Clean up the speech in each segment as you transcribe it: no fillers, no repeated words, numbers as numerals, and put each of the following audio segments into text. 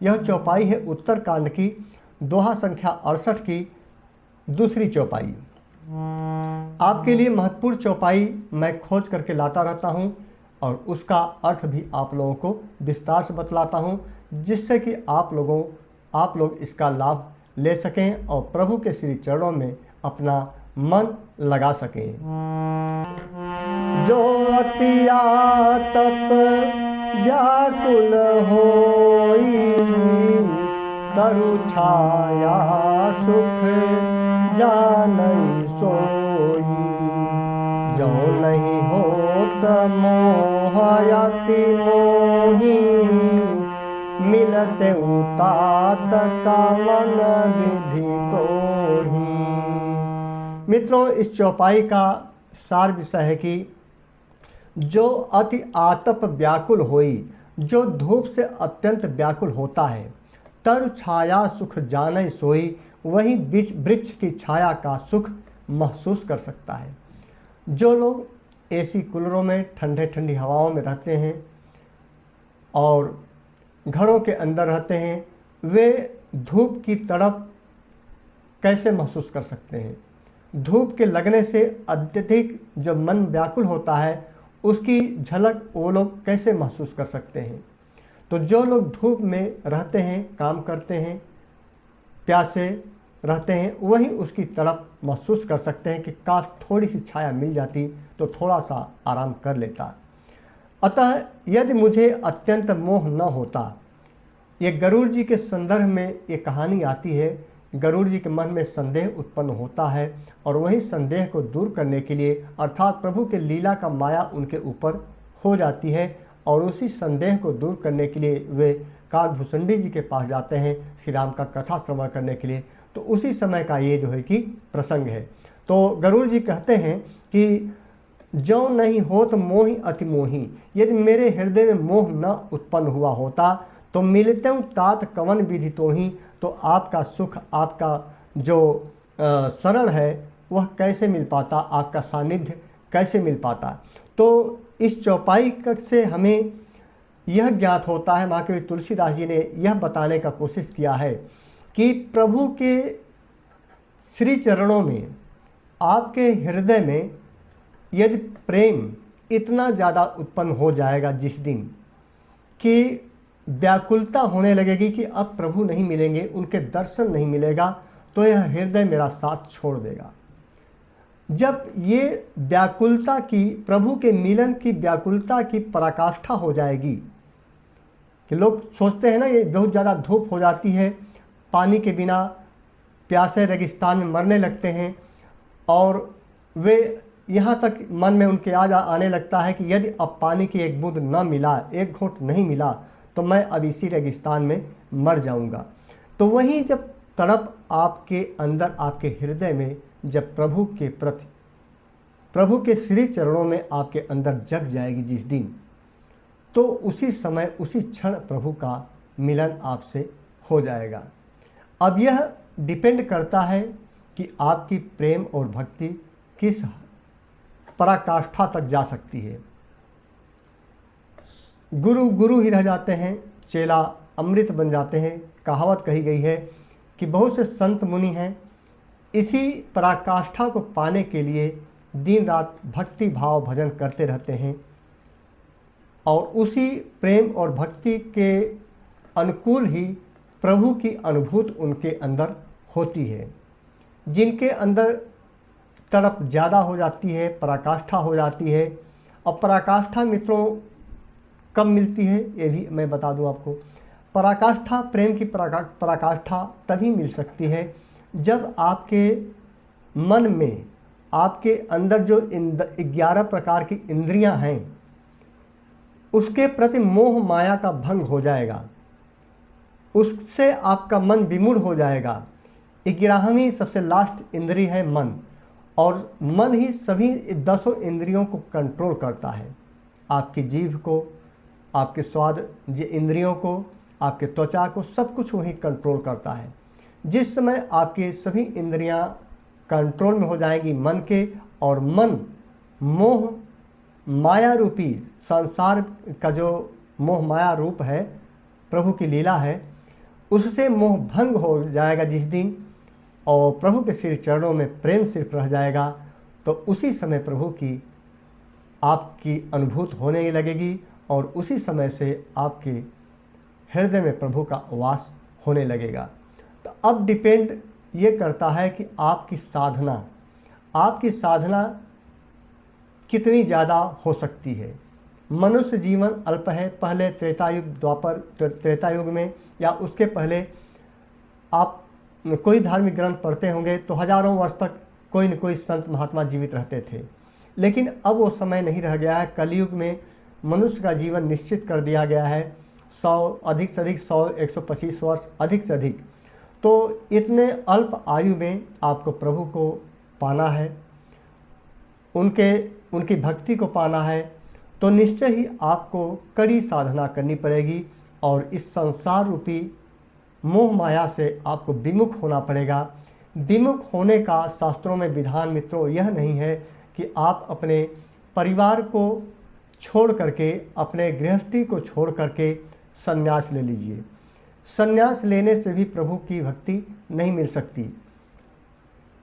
यह चौपाई है उत्तरकांड की दोहा संख्या 68 की दूसरी चौपाई। आपके लिए महत्वपूर्ण चौपाई मैं खोज करके लाता रहता हूँ और उसका अर्थ भी आप लोगों को विस्तार से बतलाता हूँ, जिससे कि आप लोग इसका लाभ ले सकें और प्रभु के श्री चरणों में अपना मन लगा सकें। जो अति आतप व्याकुल होई, तरु छाया सुख जानई सोई। जो नहीं होत मोह अति मोही, मिलते तात कवन विधि तोही। मित्रों, इस चौपाई का सार विषय है कि जो अति आतप व्याकुल होई, जो धूप से अत्यंत व्याकुल होता है, तरु छाया सुख जानय सोई, वही वृक्ष की छाया का सुख महसूस कर सकता है। जो लोग एसी कूलरों में ठंडे ठंडी हवाओं में रहते हैं और घरों के अंदर रहते हैं, वे धूप की तड़प कैसे महसूस कर सकते हैं। धूप के लगने से अत्यधिक जो मन व्याकुल होता है, उसकी झलक वो लोग कैसे महसूस कर सकते हैं। तो जो लोग धूप में रहते हैं, काम करते हैं, प्यासे रहते हैं, वही उसकी तड़प महसूस कर सकते हैं कि काश थोड़ी सी छाया मिल जाती तो थोड़ा सा आराम कर लेता। अतः यदि मुझे अत्यंत मोह न होता, ये गरुड़ जी के संदर्भ में ये कहानी आती है। गरुड़ जी के मन में संदेह उत्पन्न होता है और वही संदेह को दूर करने के लिए अर्थात प्रभु के लीला का माया उनके ऊपर हो जाती है और उसी संदेह को दूर करने के लिए वे काकभूषुंडी जी के पास जाते हैं श्री राम का कथा श्रवण करने के लिए। तो उसी समय का ये जो है कि प्रसंग है। तो गरुड़ जी कहते हैं कि जो नहीं होत मोहि अति मोही, यदि मेरे हृदय में मोह न उत्पन्न हुआ होता तो मिलते हूँ तात कवन विधि तो ही, तो आपका सुख, आपका जो शरण है वह कैसे मिल पाता, आपका सानिध्य कैसे मिल पाता। तो इस चौपाई से हमें यह ज्ञात होता है, महाकवि तुलसीदास जी ने यह बताने का कोशिश किया है कि प्रभु के श्री चरणों में, आपके हृदय में यदि प्रेम इतना ज़्यादा उत्पन्न हो जाएगा जिस दिन कि व्याकुलता होने लगेगी कि अब प्रभु नहीं मिलेंगे, उनके दर्शन नहीं मिलेगा, तो यह हृदय मेरा साथ छोड़ देगा। जब ये व्याकुलता की, प्रभु के मिलन की व्याकुलता की पराकाष्ठा हो जाएगी कि लोग सोचते हैं ना, ये बहुत ज़्यादा धूप हो जाती है, पानी के बिना प्यासे रेगिस्तान में मरने लगते हैं और वे यहाँ तक मन में उनके आने लगता है कि यदि अब पानी की एक बूंद न मिला, एक घूंट नहीं मिला, तो मैं अब इसी रेगिस्तान में मर जाऊंगा। तो वहीं जब तड़प आपके अंदर, आपके हृदय में जब प्रभु के प्रति, प्रभु के श्री चरणों में आपके अंदर जग जाएगी जिस दिन, तो उसी समय, उसी क्षण प्रभु का मिलन आपसे हो जाएगा। अब यह डिपेंड करता है कि आपकी प्रेम और भक्ति किस पराकाष्ठा तक जा सकती है। गुरु गुरु ही रह जाते हैं, चेला अमृत बन जाते हैं। कहावत कही गई है कि बहुत से संत मुनि हैं, इसी पराकाष्ठा को पाने के लिए दिन रात भक्ति भाव भजन करते रहते हैं और उसी प्रेम और भक्ति के अनुकूल ही प्रभु की अनुभूति उनके अंदर होती है। जिनके अंदर तड़प ज़्यादा हो जाती है, पराकाष्ठा हो जाती है। और पराकाष्ठा मित्रों कब मिलती है ये भी मैं बता दूं आपको। पराकाष्ठा, प्रेम की पराकाष्ठा तभी मिल सकती है जब आपके मन में, आपके अंदर जो 11 प्रकार की इंद्रियां हैं, उसके प्रति मोह माया का भंग हो जाएगा, उससे आपका मन विमूढ़ हो जाएगा। 11वीं सबसे लास्ट इंद्रिय है मन, और मन ही सभी 10 इंद्रियों को कंट्रोल करता है। आपकी जीभ को, आपके स्वाद इंद्रियों को, आपके त्वचा को, सब कुछ वही कंट्रोल करता है। जिस समय आपकी सभी इंद्रियां कंट्रोल में हो जाएंगी मन के, और मन मोह माया रूपी संसार का जो मोह माया रूप है, प्रभु की लीला है, उससे मोह भंग हो जाएगा जिस दिन, और प्रभु के श्री चरणों में प्रेम सिर्फ रह जाएगा, तो उसी समय प्रभु की आपकी अनुभूति होने लगेगी और उसी समय से आपके हृदय में प्रभु का वास होने लगेगा। तो अब डिपेंड ये करता है कि आपकी साधना कितनी ज़्यादा हो सकती है। मनुष्य जीवन अल्प है। पहले त्रेता युग में या उसके पहले आप कोई धार्मिक ग्रंथ पढ़ते होंगे तो हजारों वर्ष तक कोई न कोई संत महात्मा जीवित रहते थे, लेकिन अब वो समय नहीं रह गया है। कलयुग में मनुष्य का जीवन निश्चित कर दिया गया है 100 अधिक से अधिक 100-125 वर्ष अधिक से अधिक। तो इतने अल्प आयु में आपको प्रभु को पाना है, उनकी भक्ति को पाना है, तो निश्चय ही आपको कड़ी साधना करनी पड़ेगी और इस संसार रूपी मोह माया से आपको विमुख होना पड़ेगा। विमुख होने का शास्त्रों में विधान मित्रों यह नहीं है कि आप अपने परिवार को छोड़ करके, अपने गृहस्थी को छोड़ करके संन्यास ले लीजिए। संन्यास लेने से भी प्रभु की भक्ति नहीं मिल सकती।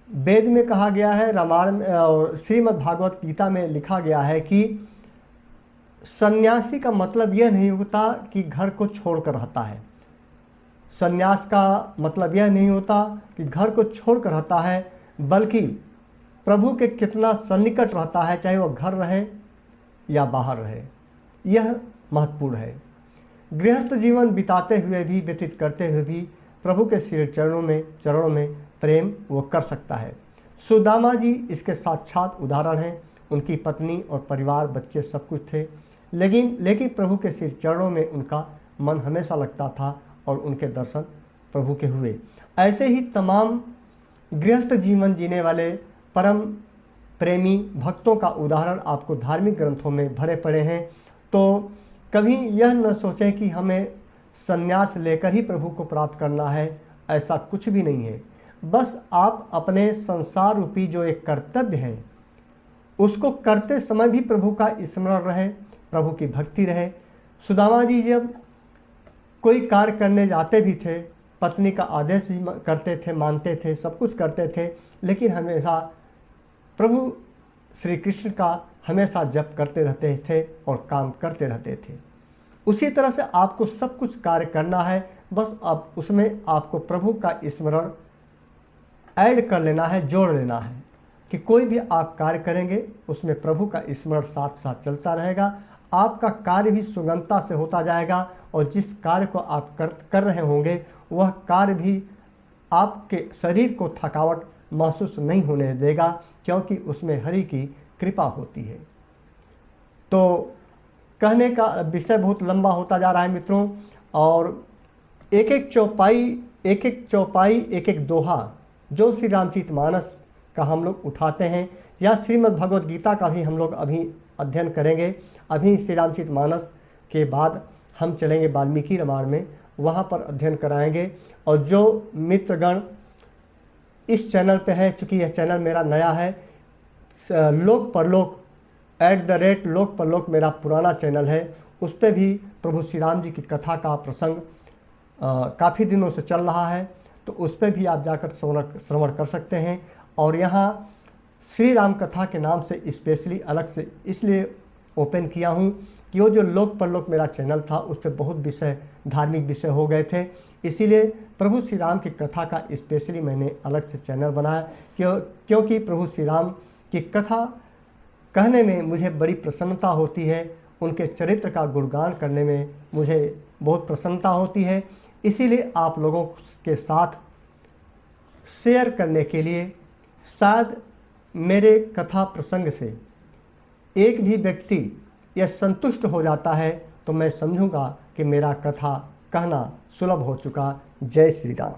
वेद में कहा गया है, रामायण और श्रीमद् भागवत गीता में लिखा गया है कि सन्यासी का मतलब यह नहीं होता कि घर को छोड़कर रहता है। सन्यास का मतलब यह नहीं होता कि घर को छोड़कर रहता है, बल्कि प्रभु के कितना सन्निकट रहता है, चाहे वह घर रहे या बाहर रहे, यह महत्वपूर्ण है। गृहस्थ जीवन बिताते हुए भी, व्यतीत करते हुए भी प्रभु के श्री चरणों में प्रेम वो कर सकता है। सुदामा जी इसके साक्षात उदाहरण हैं। उनकी पत्नी और परिवार, बच्चे सब कुछ थे, लेकिन प्रभु के श्री चरणों में उनका मन हमेशा लगता था और उनके दर्शन प्रभु के हुए। ऐसे ही तमाम गृहस्थ जीवन जीने वाले परम प्रेमी भक्तों का उदाहरण आपको धार्मिक ग्रंथों में भरे पड़े हैं। तो कभी यह न सोचें कि हमें संन्यास लेकर ही प्रभु को प्राप्त करना है, ऐसा कुछ भी नहीं है। बस आप अपने संसार रूपी जो एक कर्तव्य है उसको करते समय भी प्रभु का स्मरण रहे, प्रभु की भक्ति रहे। सुदामा जी जब कोई कार्य करने जाते भी थे, पत्नी का आदेश भी करते थे, मानते थे, सब कुछ करते थे, लेकिन हमेशा प्रभु श्री कृष्ण का हमेशा जप करते रहते थे और काम करते रहते थे। उसी तरह से आपको सब कुछ कार्य करना है, बस अब उसमें आपको प्रभु का स्मरण ऐड कर लेना है, जोड़ लेना है कि कोई भी आप कार्य करेंगे उसमें प्रभु का स्मरण साथ साथ चलता रहेगा। आपका कार्य भी सुगमता से होता जाएगा और जिस कार्य को आप कर रहे होंगे वह कार्य भी आपके शरीर को थकावट महसूस नहीं होने देगा, क्योंकि उसमें हरि की कृपा होती है। तो कहने का विषय बहुत लंबा होता जा रहा है मित्रों, और एक एक चौपाई एक एक दोहा जो श्री रामचरितमानस का हम लोग उठाते हैं या श्रीमद् भगवद गीता का भी हम लोग अभी अध्ययन करेंगे। अभी श्री रामचरितमानस के बाद हम चलेंगे वाल्मीकि रामायण में, वहाँ पर अध्ययन कराएंगे। और जो मित्रगण इस चैनल पे है, चूँकि यह चैनल मेरा नया है, लोक परलोक लोक परलोक मेरा पुराना चैनल है, उस पर भी प्रभु श्री राम जी की कथा का प्रसंग काफ़ी दिनों से चल रहा है, तो उस पर भी आप जाकर श्रवण कर सकते हैं। और यहाँ श्री राम कथा के नाम से स्पेशली अलग से इसलिए ओपन किया हूँ कि वो जो लोक परलोक मेरा चैनल था उस पर बहुत विषय, धार्मिक विषय हो गए थे, इसीलिए प्रभु श्री राम की कथा का स्पेशली मैंने अलग से चैनल बनाया, क्योंकि प्रभु श्री राम की कथा कहने में मुझे बड़ी प्रसन्नता होती है, उनके चरित्र का गुणगान करने में मुझे बहुत प्रसन्नता होती है। इसीलिए आप लोगों के साथ शेयर करने के लिए, शायद मेरे कथा प्रसंग से एक भी व्यक्ति यह संतुष्ट हो जाता है तो मैं समझूंगा कि मेरा कथा कहना सुलभ हो चुका। जय श्री राम।